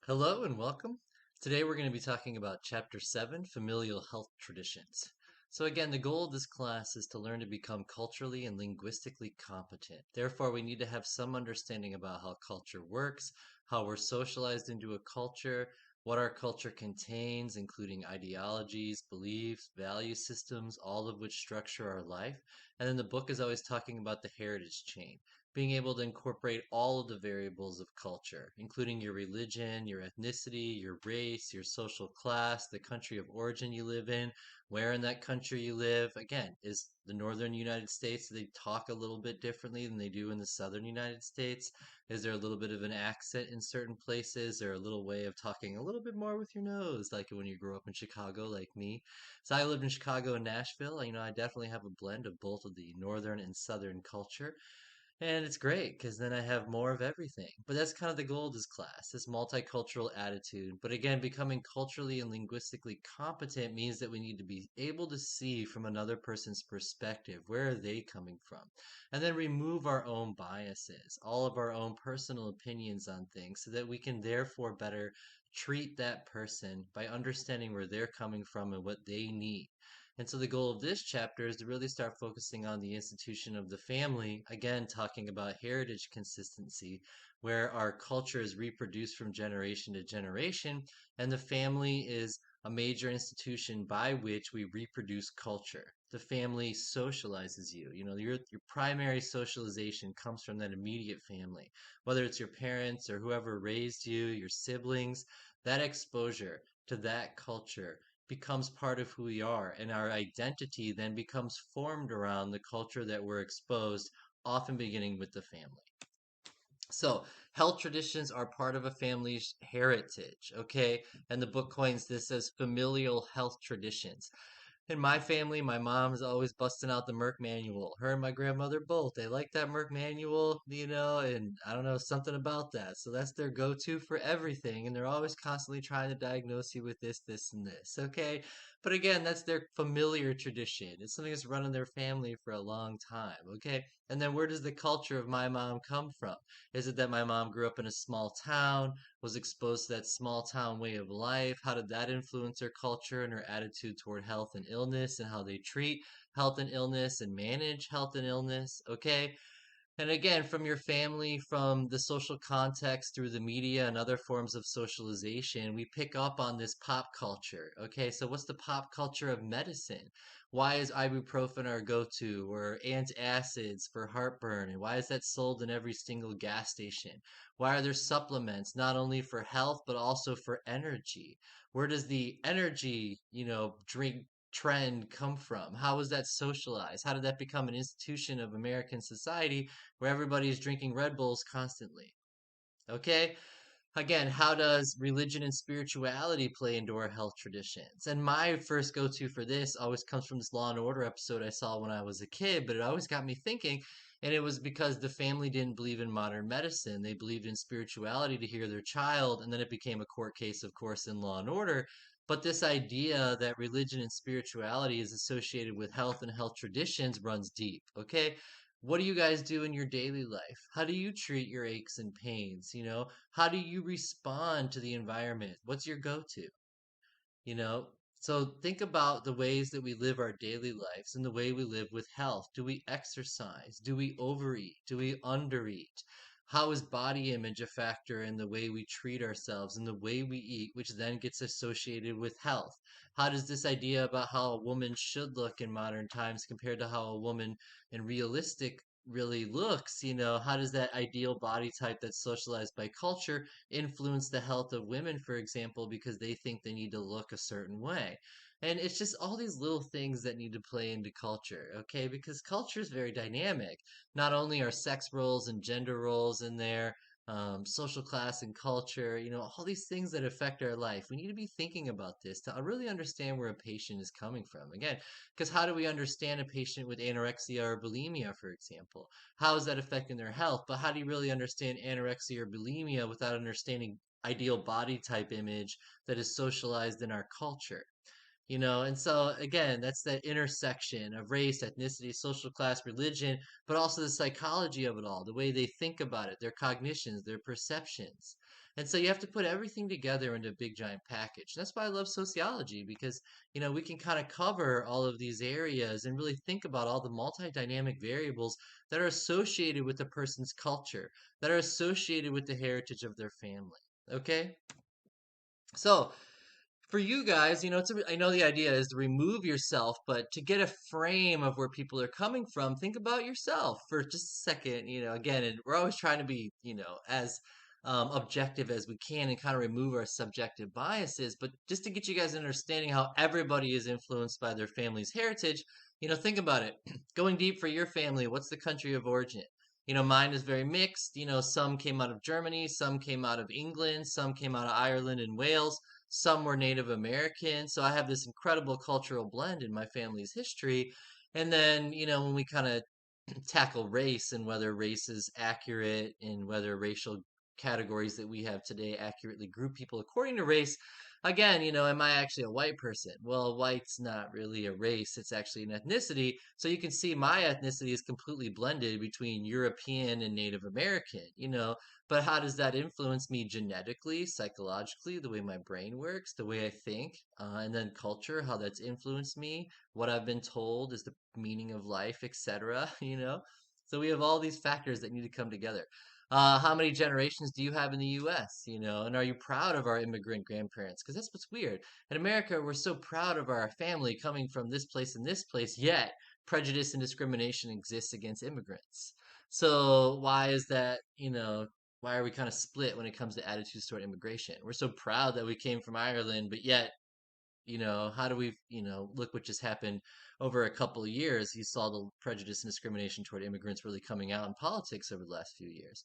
Hello and welcome. Today we're going to be talking about Chapter 7, Familial Health Traditions. So again, the goal of this class is to learn to become culturally and linguistically competent. Therefore, we need to have some understanding about how culture works, how we're socialized into a culture, what our culture contains, including ideologies, beliefs, value systems, all of which structure our life. And then the book is always talking about the heritage chain, being able to incorporate all of the variables of culture, including your religion, your ethnicity, your race, your social class, the country of origin you live in, where in that country you live. Again, is the northern United States, do they talk a little bit differently than they do in the southern United States? Is there a little bit of an accent in certain places, or a little way of talking a little bit more with your nose, like when you grew up in Chicago, like me? So I lived in Chicago and Nashville. I definitely have a blend of both of the northern and southern culture. And it's great because then I have more of everything. But that's kind of the goal of this class, this multicultural attitude. But again, becoming culturally and linguistically competent means that we need to be able to see from another person's perspective, where are they coming from? And then remove our own biases, all of our own personal opinions on things, so that we can therefore better treat that person by understanding where they're coming from and what they need. And so the goal of this chapter is to really start focusing on the institution of the family, again, talking about heritage consistency, where our culture is reproduced from generation to generation, and the family is a major institution by which we reproduce culture. The family socializes you. Your primary socialization comes from that immediate family, whether it's your parents or whoever raised you, your siblings. That exposure to that culture becomes part of who we are, and our identity then becomes formed around the culture that we're exposed, often beginning with the family. So, health traditions are part of a family's heritage, okay? And the book coins this as familial health traditions. In my family, my mom is always busting out the Merck manual. Her and my grandmother both. They like that Merck manual, and I don't know, something about that. So that's their go-to for everything. And they're always constantly trying to diagnose you with this, this, and this. Okay. But again, that's their familiar tradition. It's something that's run in their family for a long time. Okay. And then where does the culture of my mom come from? Is it that my mom grew up in a small town, was exposed to that small town way of life? How did that influence her culture and her attitude toward health and illness and how they treat health and illness and manage health and illness? Okay. And again, from your family, from the social context through the media and other forms of socialization, we pick up on this pop culture. Okay, so what's the pop culture of medicine? Why is ibuprofen our go-to or antacids for heartburn? And why is that sold in every single gas station? Why are there supplements not only for health but also for energy? Where does the energy, drink trend come from? How was that socialized? How did that become an institution of American society where everybody is drinking Red Bulls constantly? Okay. Again, how does religion and spirituality play into our health traditions? And my first go to for this always comes from this Law and Order episode I saw when I was a kid, but it always got me thinking. And it was because the family didn't believe in modern medicine. They believed in spirituality to heal their child. And then it became a court case, of course, in Law and Order. But this idea that religion and spirituality is associated with health and health traditions runs deep. Okay. What do you guys do in your daily life? How do you treat your aches and pains? How do you respond to the environment? What's your go-to? So think about the ways that we live our daily lives and the way we live with health. Do we exercise? Do we overeat? Do we undereat? How is body image a factor in the way we treat ourselves and the way we eat, which then gets associated with health? How does this idea about how a woman should look in modern times compared to how a woman in realistic really looks? How does that ideal body type that's socialized by culture influence the health of women, for example, because they think they need to look a certain way? And it's just all these little things that need to play into culture, okay? Because culture is very dynamic. Not only are sex roles and gender roles in there, social class and culture, all these things that affect our life. We need to be thinking about this to really understand where a patient is coming from. Again, because how do we understand a patient with anorexia or bulimia, for example? How is that affecting their health? But how do you really understand anorexia or bulimia without understanding ideal body type image that is socialized in our culture? And so again, that's that intersection of race, ethnicity, social class, religion, but also the psychology of it all, the way they think about it, their cognitions, their perceptions. And so you have to put everything together into a big giant package. That's why I love sociology, because we can kind of cover all of these areas and really think about all the multi-dynamic variables that are associated with a person's culture, that are associated with the heritage of their family. Okay? So, for you guys, I know the idea is to remove yourself, but to get a frame of where people are coming from, think about yourself for just a second. Again, and we're always trying to be, as objective as we can and kind of remove our subjective biases. But just to get you guys understanding how everybody is influenced by their family's heritage, think about it. Going deep for your family, what's the country of origin? Mine is very mixed. Some came out of Germany, some came out of England, some came out of Ireland and Wales, some were Native American. So I have this incredible cultural blend in my family's history. And then, when we kind of tackle race and whether race is accurate and whether racial categories that we have today accurately group people according to race. Again, am I actually a white person? Well, white's not really a race, it's actually an ethnicity. So you can see my ethnicity is completely blended between European and Native American. But how does that influence me genetically, psychologically, the way my brain works, the way I think, and then culture, how that's influenced me, what I've been told is the meaning of life, etc. So we have all these factors that need to come together. How many generations do you have in the US? And are you proud of our immigrant grandparents? Because that's what's weird. In America, we're so proud of our family coming from this place and this place, yet prejudice and discrimination exists against immigrants. So why is that, why are we kind of split when it comes to attitudes toward immigration? We're so proud that we came from Ireland, but yet how do we, look what just happened over a couple of years. You saw the prejudice and discrimination toward immigrants really coming out in politics over the last few years.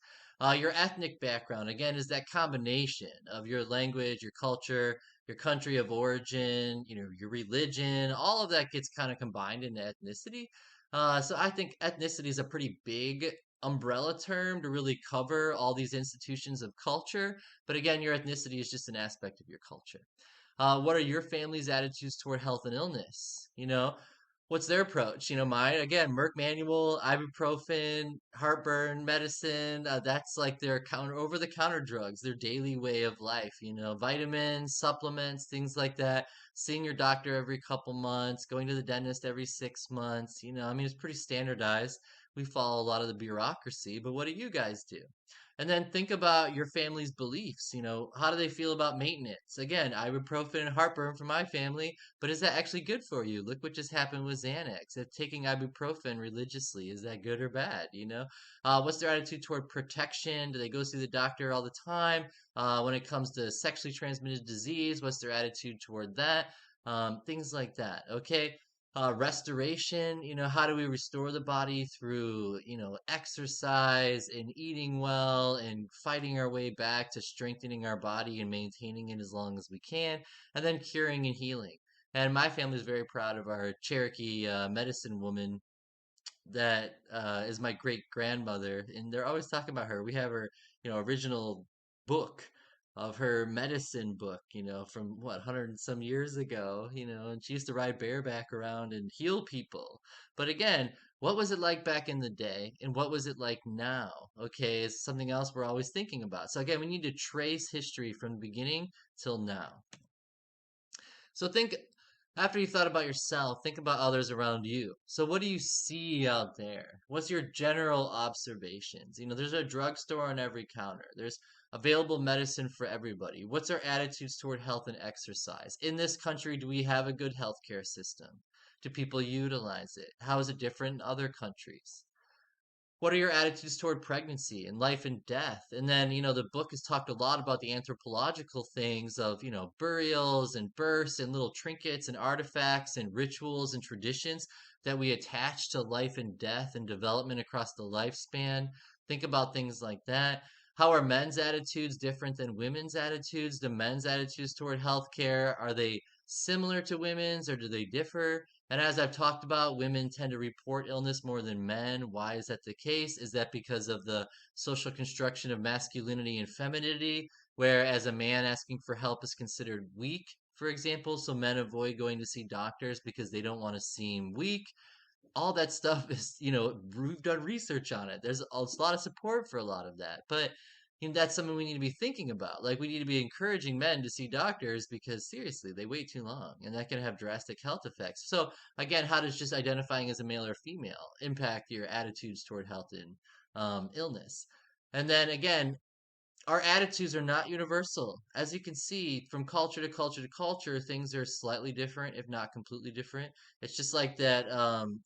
Your ethnic background, again, is that combination of your language, your culture, your country of origin, your religion, all of that gets kind of combined into ethnicity. So I think ethnicity is a pretty big umbrella term to really cover all these institutions of culture. But again, your ethnicity is just an aspect of your culture. What are your family's attitudes toward health and illness? What's their approach? Mine, again, Merck Manual, ibuprofen, heartburn medicine. That's like their over the counter drugs, their daily way of life. Vitamins, supplements, things like that. Seeing your doctor every couple months, going to the dentist every 6 months. I mean, it's pretty standardized. We follow a lot of the bureaucracy, but what do you guys do? And then think about your family's beliefs. How do they feel about maintenance? Again, ibuprofen and heartburn for my family, but is that actually good for you? Look what just happened with Xanax. If taking ibuprofen religiously, is that good or bad? What's their attitude toward protection? Do they go see the doctor all the time? When it comes to sexually transmitted disease, what's their attitude toward that? Things like that. Okay. Restoration, how do we restore the body through, exercise and eating well and fighting our way back to strengthening our body and maintaining it as long as we can, and then curing and healing. And my family is very proud of our Cherokee medicine woman that is my great grandmother, and they're always talking about her. We have her, original book of her medicine book, from what, 100 and some years ago, and she used to ride bareback around and heal people. But again, what was it like back in the day, and what was it like now? Okay, it's something else we're always thinking about. So again, we need to trace history from the beginning till now. So think after you've thought about yourself, think about others around you. So what do you see out there? What's your general observations? There's a drugstore on every counter. There's available medicine for everybody. What's our attitudes toward health and exercise? In this country, do we have a good healthcare system? Do people utilize it? How is it different in other countries? What are your attitudes toward pregnancy and life and death? And then, the book has talked a lot about the anthropological things of, burials and births and little trinkets and artifacts and rituals and traditions that we attach to life and death and development across the lifespan. Think about things like that. How are men's attitudes different than women's attitudes? The men's attitudes toward healthcare, are they similar to women's or do they differ? And as I've talked about, women tend to report illness more than men. Why is that the case? Is that because of the social construction of masculinity and femininity, whereas a man asking for help is considered weak, for example, so men avoid going to see doctors because they don't want to seem weak. All that stuff is, we've done research on it. There's a lot of support for a lot of that. But that's something we need to be thinking about. Like, we need to be encouraging men to see doctors because seriously, they wait too long and that can have drastic health effects. So, again, how does just identifying as a male or female impact your attitudes toward health and illness? And then again, our attitudes are not universal. As you can see, from culture to culture to culture, things are slightly different, if not completely different. It's just like that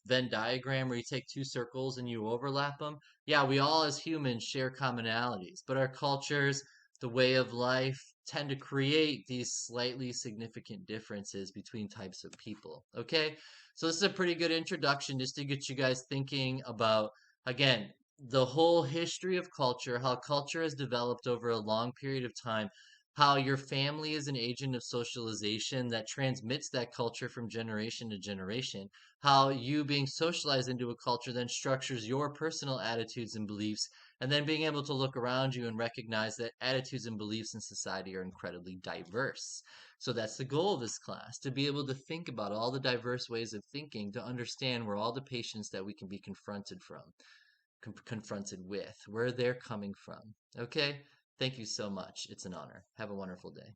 Venn diagram where you take two circles and you overlap them. Yeah, we all as humans share commonalities, but our cultures, the way of life, tend to create these slightly significant differences between types of people. Okay? So this is a pretty good introduction just to get you guys thinking about, again, the whole history of culture, how culture has developed over a long period of time, how your family is an agent of socialization that transmits that culture from generation to generation, how you being socialized into a culture then structures your personal attitudes and beliefs, and then being able to look around you and recognize that attitudes and beliefs in society are incredibly diverse. So that's the goal of this class, to be able to think about all the diverse ways of thinking, to understand where all the patients that we can be confronted with, where they're coming from. Okay? Thank you so much. It's an honor. Have a wonderful day.